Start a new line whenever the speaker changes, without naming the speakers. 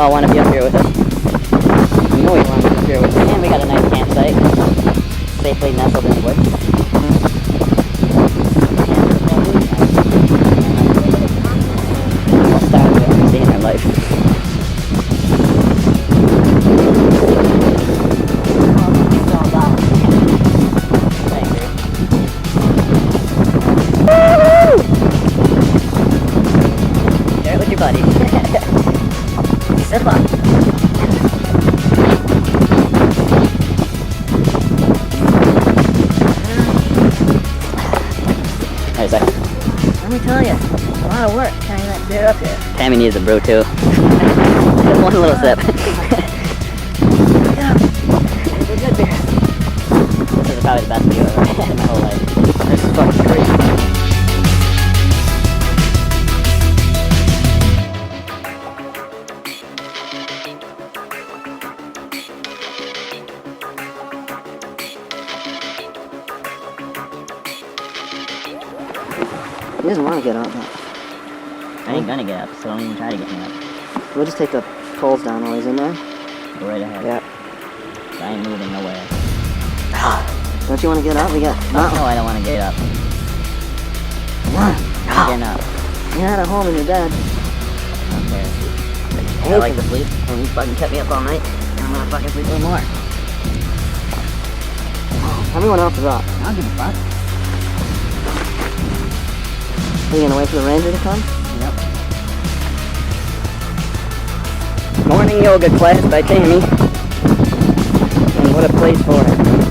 all want to be up here with us. You know we want to be up here with us. And we got a nice campsite. Safely nestled in the woods. Most stars we've ever seen in our life. Share it with your buddies. Sip up. Let me tell you, it's a lot of work carrying that beer up here. Tammy needs a brew too. Just one little sip. Yeah, it's a good beer. This is probably the best beer I've ever had in my whole life. This is fucking crazy. He doesn't want to get up. I ain't gonna get up, so don't even try to get me up. We'll just take the poles down while he's in there. Go right ahead. Yeah. I ain't moving nowhere. Don't you want to get up? We got... No, I don't want to get up. Come on. I'm getting up. You're not at home in your bed. Okay. I like to sleep, and you fucking kept me up all night, and I'm gonna fucking sleep a little more. Everyone else is up. I don't give a fuck. Are you gonna wait for the ranger to come? Yep. Morning yoga class by Tammy. And what a place for it.